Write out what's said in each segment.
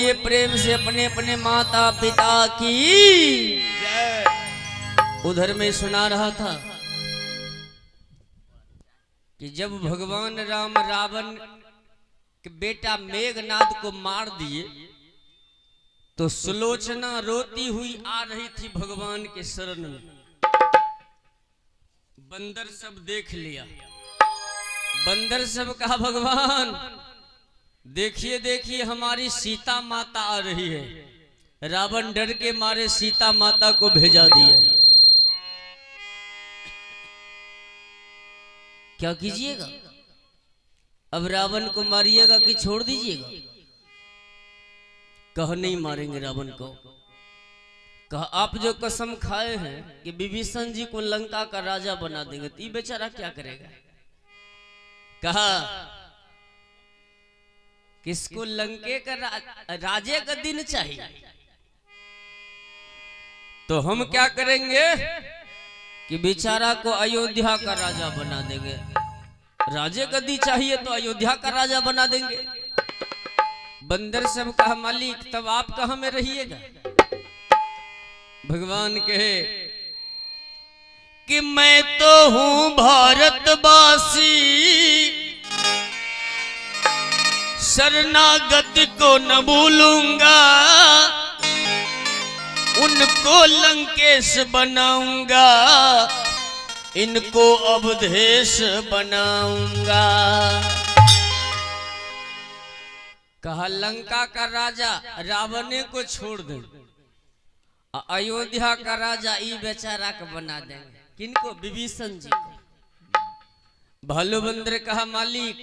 बोलिए प्रेम से अपने अपने माता पिता की। उधर में सुना रहा था कि जब भगवान राम रावण के बेटा मेघनाद को मार दिए तो सुलोचना रोती हुई आ रही थी भगवान के शरण में। बंदर सब देख लिया। बंदर सब कहा भगवान देखिए देखिए हमारी सीता माता आ रही है। रावण डर के मारे सीता माता को भेजा दिया। क्या कीजिएगा? अब रावण को मारिएगा कि छोड़ दीजिएगा? कहा नहीं मारेंगे रावण को। कहा आप जो कसम खाए हैं कि विभीषण जी को लंका का राजा बना देंगे तो ये बेचारा क्या करेगा? कहा किसको लंके का राजे का दिन चाहिए तो हम क्या करेंगे कि बेचारा को अयोध्या का राजा बना देंगे। राजे गद्दी चाहिए तो अयोध्या का राजा बना देंगे। बंदर सब कहा मालिक तब आप कहां में रहिएगा? भगवान कहे कि मैं तो हूं भारतवासी, शरणागत को न भूलूंगा, उनको लंकेश बनाऊंगा, इनको अवधेश बनाऊंगा। कहा लंका का राजा रावण को छोड़ दे, अयोध्या का राजा ई बेचारा को बना देंगे। किनको? विभीषण जी को। भालू बंदर कहा मालिक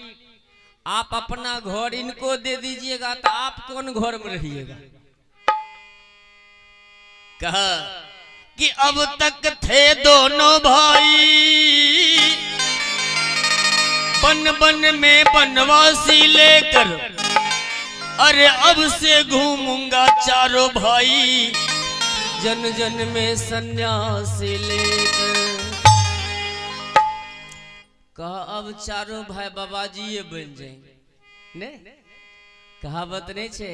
आप अपना घर इनको दे दीजिएगा तो आप कौन घर में रहिएगा? कहा कि अब तक थे दोनों भाई, बन बन में बनवासी लेकर, अरे अब से घूमूंगा चारों भाई, जन जन में सन्यासी लेकर। कहा अब चारों भाई बाबा जी ये बन जाएंगे ने? कहावत नहीं छे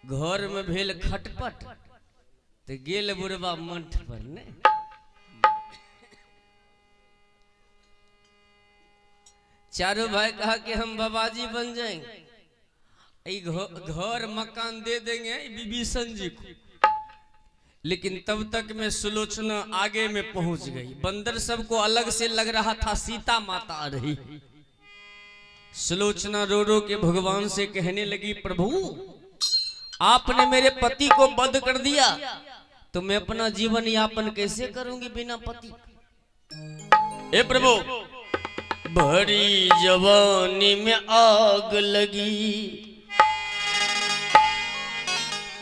घर में भेल खटपट तो गेल बुढ़वा मंठ पर ने। चारों भाई कहा कि हम बाबाजी बन जाएंगे, घर मकान दे देंगे विभीषण जी को। लेकिन तब तक में सुलोचना आगे में पहुंच गई। बंदर सबको अलग से लग रहा था सीता माता आ रही। सुलोचना रो रो के भगवान से कहने लगी प्रभु आपने मेरे पति को वध कर दिया तो मैं अपना जीवन यापन कैसे करूंगी बिना पति? हे प्रभु भरी जवानी में आग लगी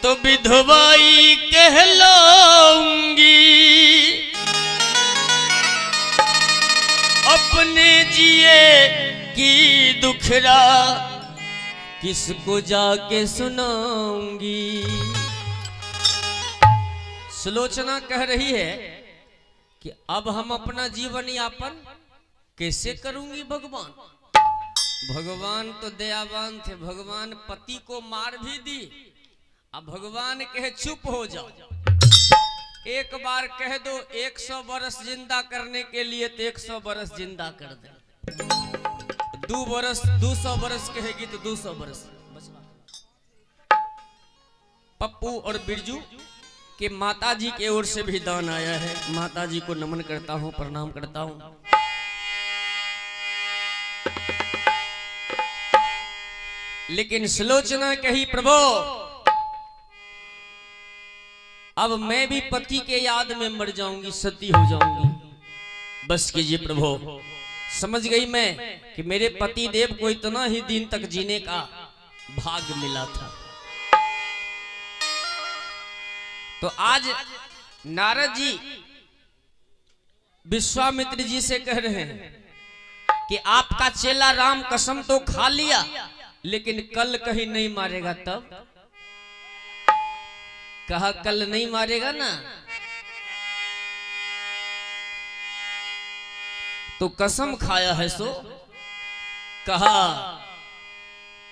तो विधवाई कहलाऊंगी, अपने जिए की दुखरा किसको जाके सुनाऊंगी। सुलोचना कह रही है कि अब हम अपना जीवन यापन कैसे करूंगी भगवान? भगवान तो दयावान थे, भगवान पति को मार भी दी। अब भगवान कहे चुप हो जाओ, एक बार कह दो 100 बरस जिंदा करने के लिए तो 100 बरस जिंदा कर दे। 200 बरस कहेगी तो 200 बरस। पप्पू और बिरजू के माता जी की ओर से भी दान आया है। माता जी को नमन करता हूं, प्रणाम करता हूं। लेकिन सुलोचना कही प्रभु अब मैं भी पति के याद में मर जाऊंगी, सती हो जाऊंगी। बस कीजिए प्रभु। समझ गई मैं कि मेरे पति देव को इतना ही दिन तक जीने का भाग्य मिला था। तो आज नारद जी विश्वामित्र जी से कह रहे हैं कि आपका चेला राम कसम तो खा लिया लेकिन कल कहीं नहीं मारेगा। तब कहा कल नहीं मारेगा ना तो कसम खाया है सो। कहा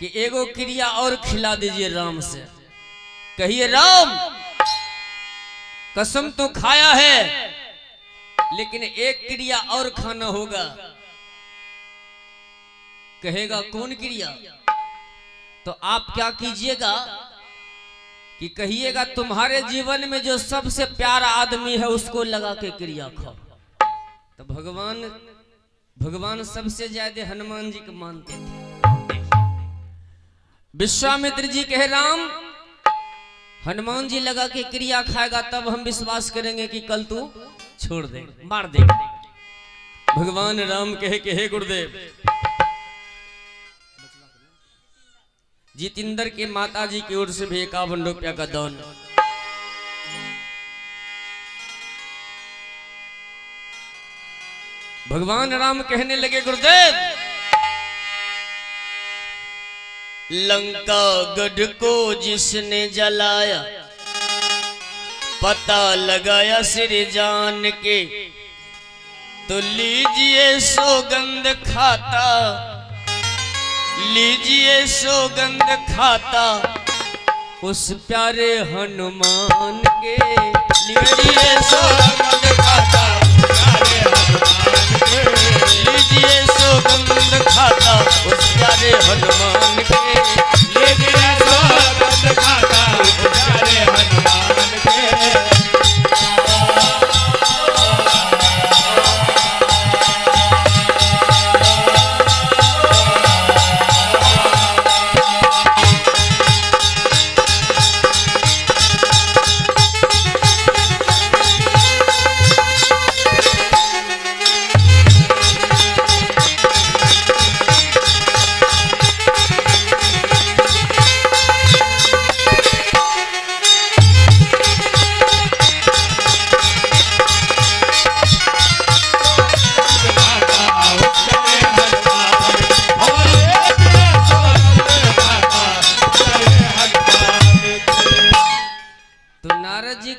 कि एगो क्रिया और खिला दीजिए राम से। कहिए राम कसम तो खाया है, लेकिन एक क्रिया और खाना होगा। कहेगा कौन क्रिया? तो आप क्या कीजिएगा कि कहिएगा तुम्हारे जीवन में जो सबसे प्यारा आदमी है उसको लगा के क्रिया खाओ। तो भगवान सबसे ज्यादा हनुमान जी को मानते थे। विश्वामित्र जी कहे राम हनुमान जी लगा के क्रिया खाएगा तब हम विश्वास करेंगे कि कल तू छोड़ दे मार दे। भगवान राम कहे कि हे गुरुदेव, जितेंद्र के माता जी की ओर से भी 51 रुपया का दान। भगवान राम कहने लगे गुरुदेव, लंका गढ़ को जिसने जलाया पता लगाया सिर जान के, तो लीजिए सौगंध खाता, लीजिए सौगंध खाता उस प्यारे हनुमान के। लीजिए सौगंध खाता प्यारे हनुमान के, लीजिए सौगंध खाता उस प्यारे हनुमान के, लीजिए सौगंध खाता उस प्यारे हनुमान के।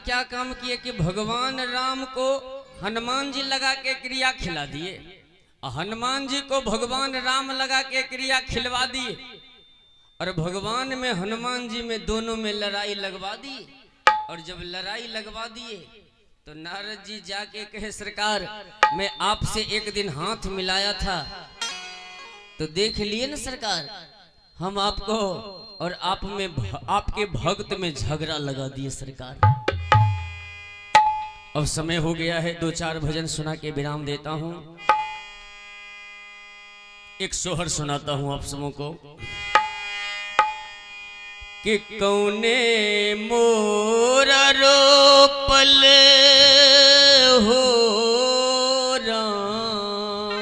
क्या काम किए कि भगवान राम को हनुमान जी लगा के क्रिया खिला दिए, हनुमान जी को भगवान राम लगा के क्रिया खिलवा दिए, और भगवान में हनुमान जी में दोनों में लड़ाई लगवा दी। और जब लड़ाई लगवा दिए तो नारद जी जाके कहे सरकार मैं आपसे एक दिन हाथ मिलाया था तो देख लिए ना सरकार, हम आपको और आप में आपके भक्त में झगड़ा लगा दिए सरकार। अब समय हो गया है, 2-4 भजन सुना के विराम देता हूं। एक सोहर सुनाता हूं आप सबों को कि कौने मोरा रोपल हो राम,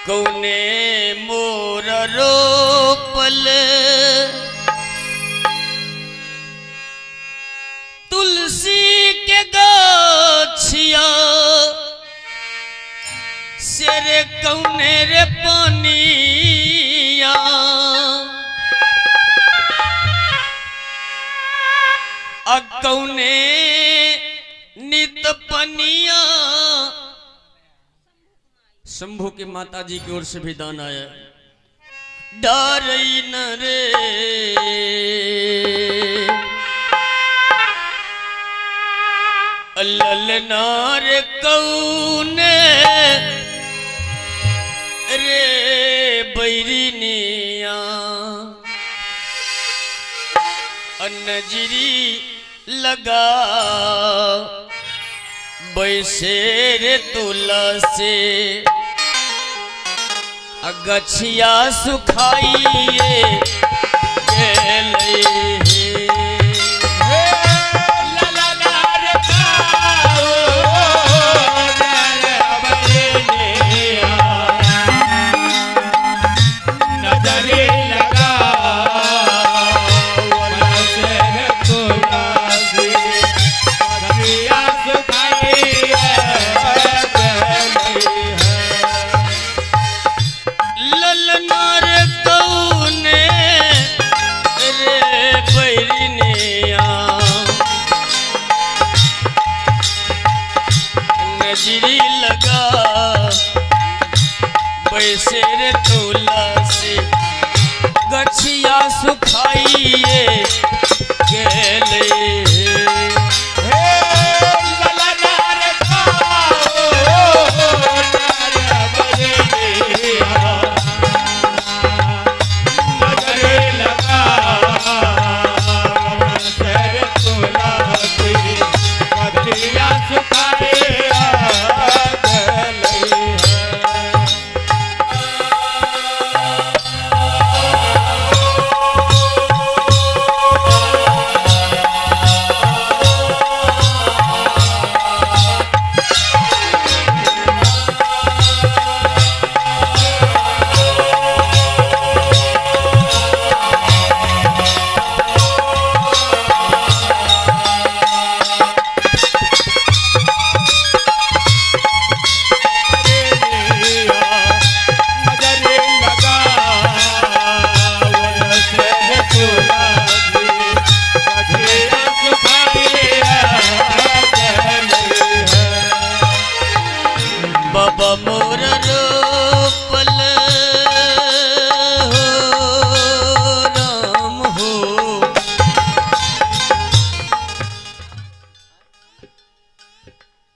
कौने मोरा रोपल तुलसी के गाछिया सेरे कौने रे पानिया, कौने नित पनिया। शंभू की माता जी की ओर से भी दान आया। डरई न रे ललनार कौने रे बैरिनिया, नजरी लगा बैसे रे तुलसी, गछिया सुखाइए ललनार कौने रे बैरिन वैसे रे तुलसी गछिया सुखाइए गेले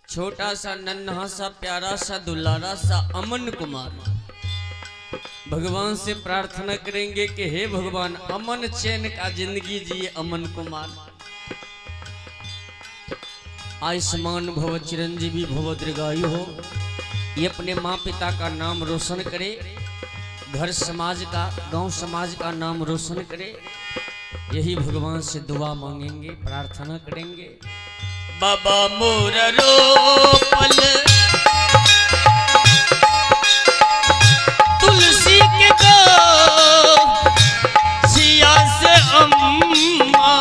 छोटा सा नन्हा सा प्यारा सा दुलारा सा अमन कुमार भगवान से प्रार्थना करेंगे कि हे भगवान अमन चैन का जिंदगी जिए अमन कुमार। आयुष्मान भव चिरंजीवी भव दीर्घायु हो, ये अपने माँ पिता का नाम रोशन करे, घर समाज का गांव समाज का नाम रोशन करे, यही भगवान से दुआ मांगेंगे प्रार्थना करेंगे। बाबा मोर रोपल तुलसी के गछिया से अम्मा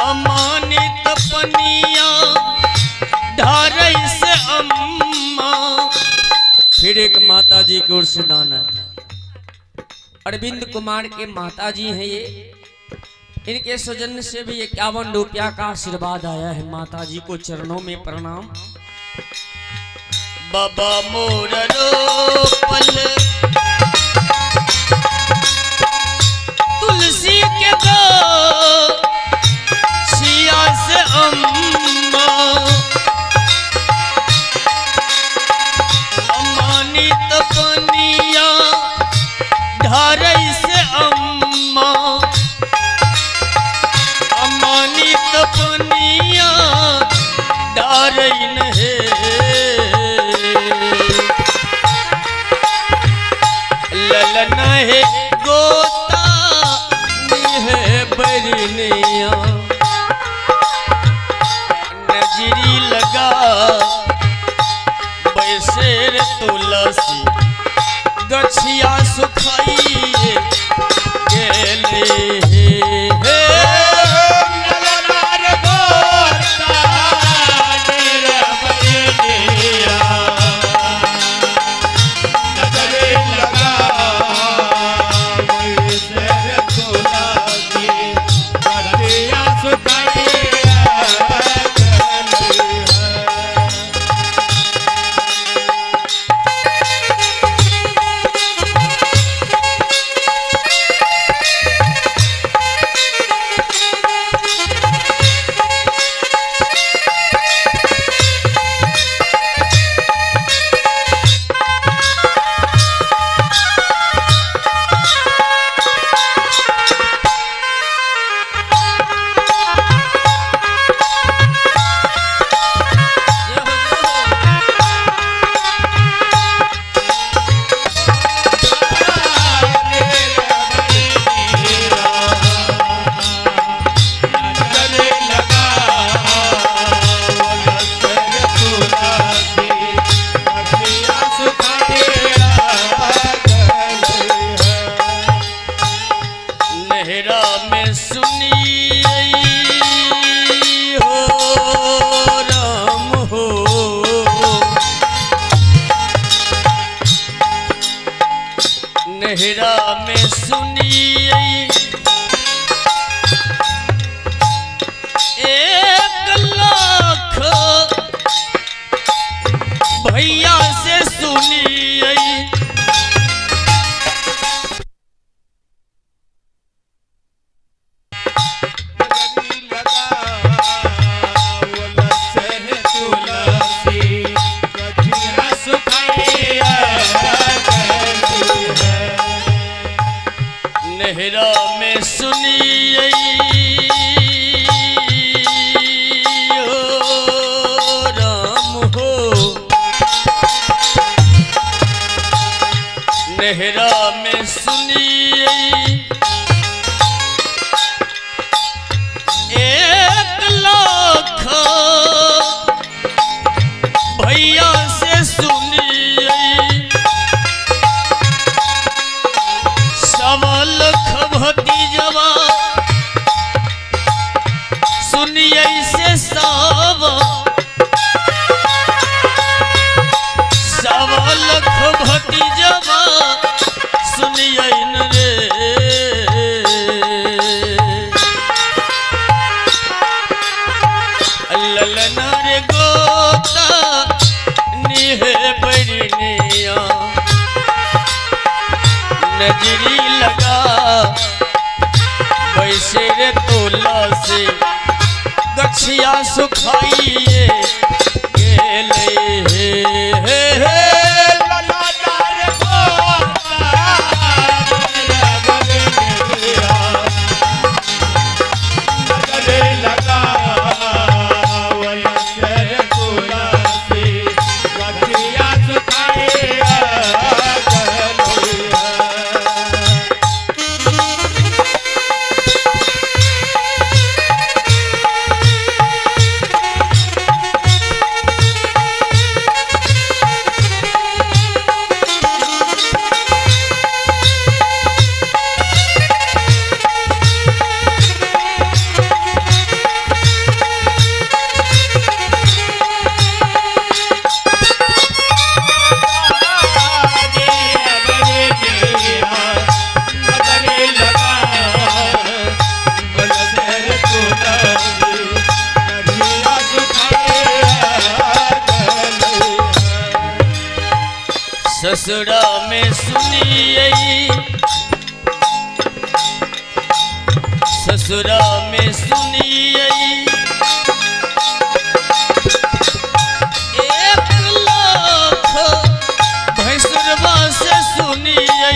अमानित पनिया ढारई से अम्मा। फिर एक माता जी की ओर से दान है। अरविंद कुमार के माता जी हैं ये, इनके स्वजन से भी 51 रुपया का आशीर्वाद आया है। माता जी को चरणों में प्रणाम। बाबा मोर रोपल तुलसी के गछिया से अम्मा अमानित पनिया ढारई से अम्मा अमानित पनिया डारइन है ललन है गोता है बरनिया नजरी लगा बैसेर तुलसी गछिया सुखाइए गेले हे नेहरा में सुनिए 1 लाख भैया से सुनिए नेहरा में सुनिए राम हो नेहरा में सुनिए एक लाख भैया से सुनिए सवाल भतीजवा सुनिए से सवाल भतीजवा सुनिए न रे ललना रे गोता निहे बरनिया नजरी लगा वैसे रे तोला से गछिया सुखाइए गेले हे ससुरा में सुनिए ससुरा में सुनिए एक लाख भैंसुरवा से सुनिए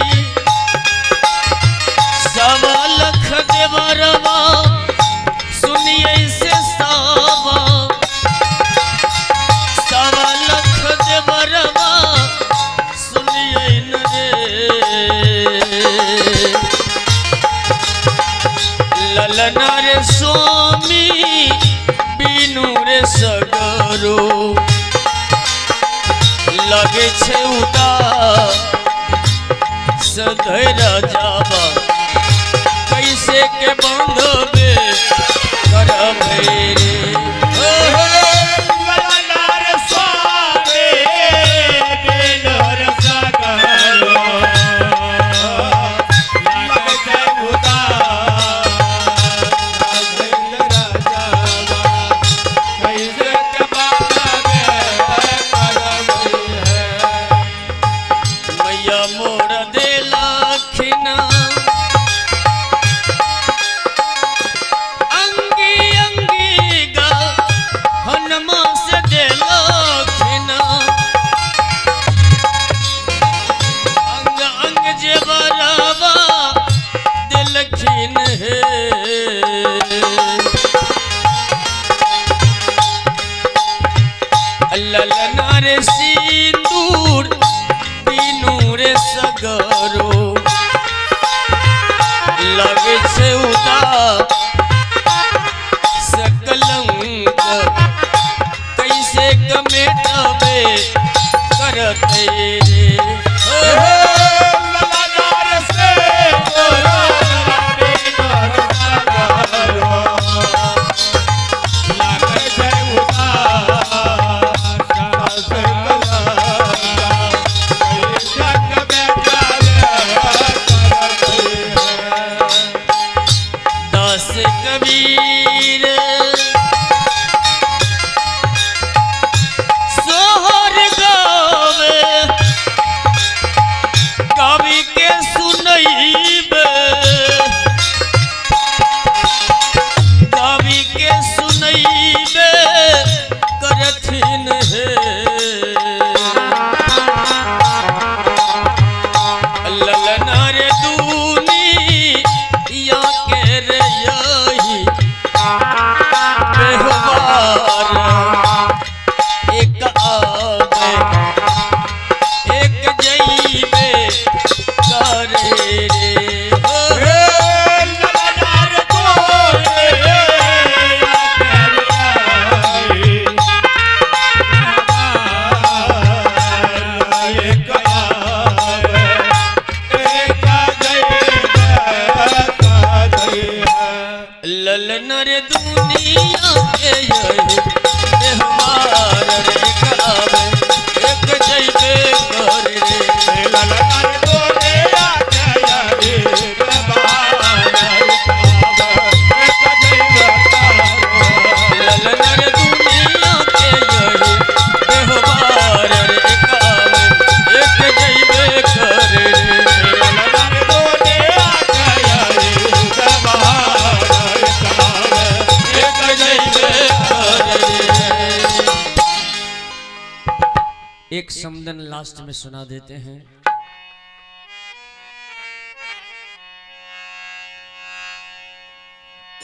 सवा लख देवरवा सुनिए से सवा लख देवरवा ललना रे स्वामी बीनू रे सगरो लगे छे उदास सधैरा जावा कैसे के बंधबे करबे रे ललना रे सिंदूर बीनू रे सगरो लगे छे उदास सकलंक कैसे कमेटबे करते रे कबीर सोहर गा वंदन लास्ट में सुना देते हैं।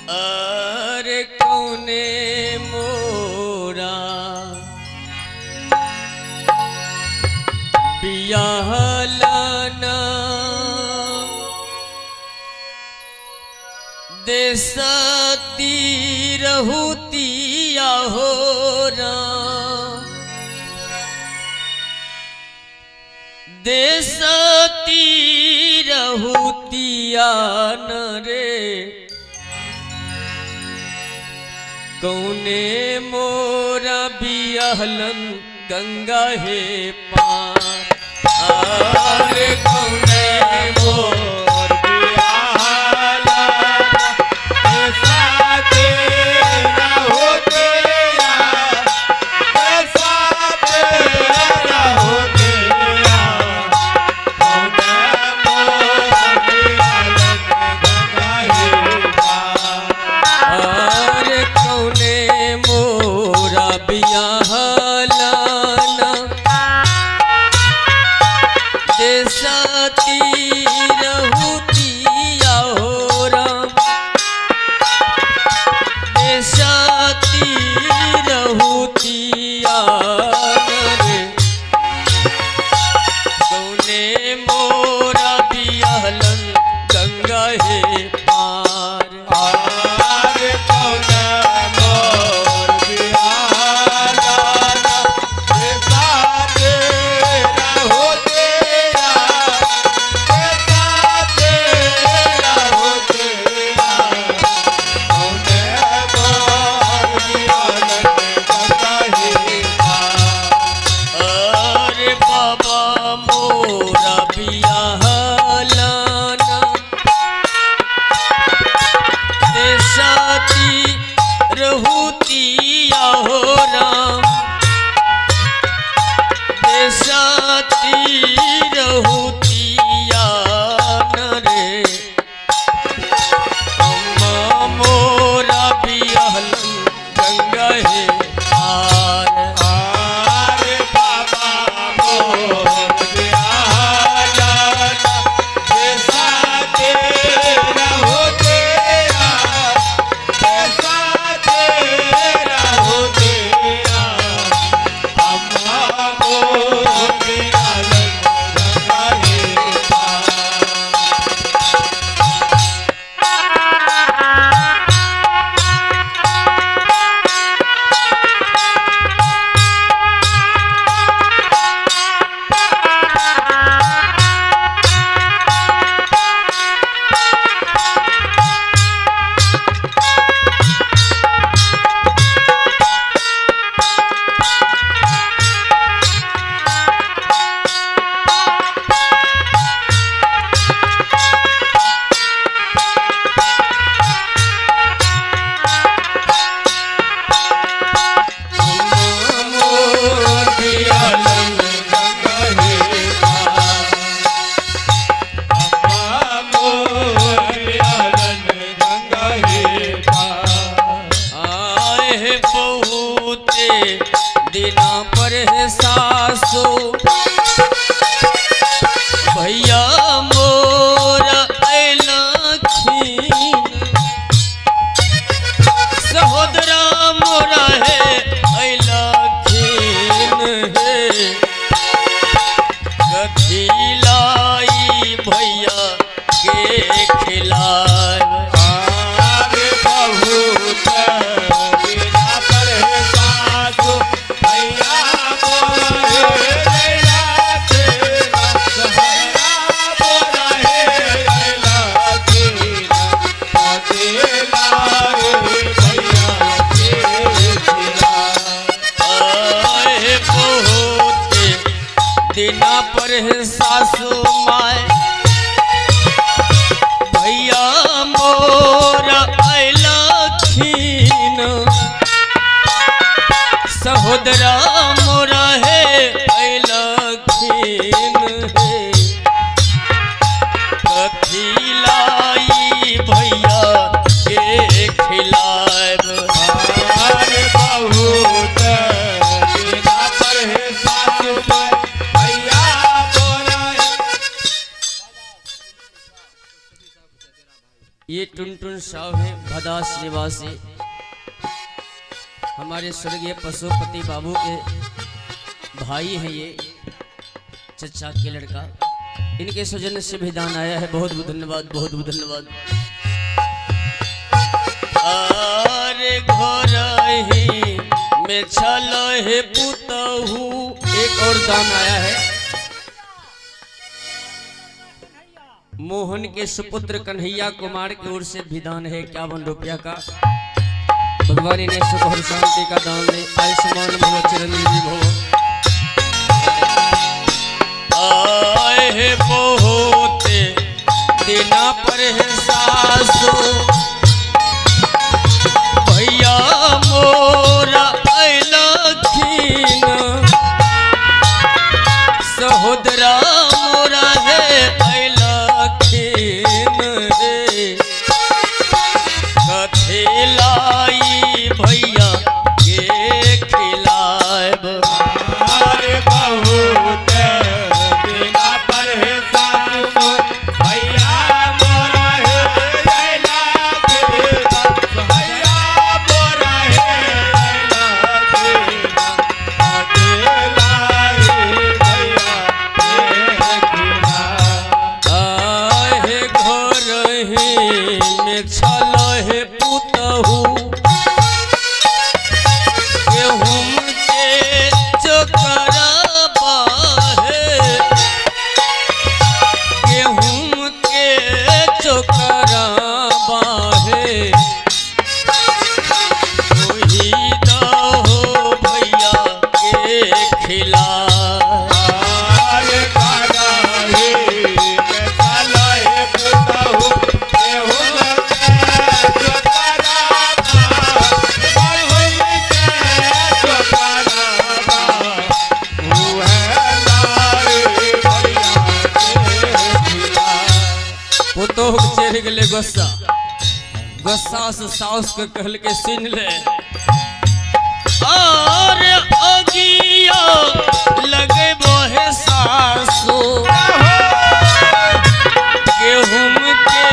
अरे कौने मोरा बियाहलाना देसती रहूतिया हो देसती रहूतिया न रे कौने मोरा बियाहलन गंगा है पार। अरे कौने मोर बियाहलन साथे रहोते साथे रहोते भैया मोरा लखीन सहोदरा मोरा है लखीन है कथी लाई भैया के खिलाए दिना पर है सासू माय भैया मोरा लखीन सहोदरा मोरा है लखीन है कथी लाई भैया के खिलाए बहुत दिना पर है सासू माय ये टुनटुन साहब हैं भदास निवासी, हमारे स्वर्गीय पशुपति बाबू के भाई हैं, ये चचा के लड़का। इनके सौजन्य से भी दान आया है। बहुत बहुत धन्यवाद, बहुत बहुत धन्यवाद। अरे घर ही में छल है पुतहू, एक और दान आया है। मोहन के सुपुत्र कन्हैया कुमार की ओर से भी दान है 51 रुपया का। भगवान ने सुख और शांति का दान दे। आयुष्मान भव चिरंजीवी भव। आए है बहुत दिना पर है सासू भैया मोरा लखीन सहोदरा मोरा है लखीन रे कथे लाई भैया के खिलाब। अरे बहुत दिना पर है सासू भैया मोरा है लखीन भैया मोरा है लखीन आहे घर ही में छल है पुतहू गेहूं के चोकरबा है गेहूं के चोकरबा है वही दहो भैया के खिला। पुतोह चढ़ गले गुस्सा, गुस्सा से साउस के कहल के सुन ले। और अगिया लगे बोहे सासू गेहूं के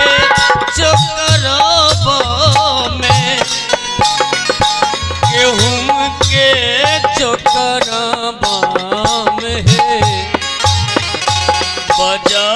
चोकरबा में गेहूं के चोकरबा में बजा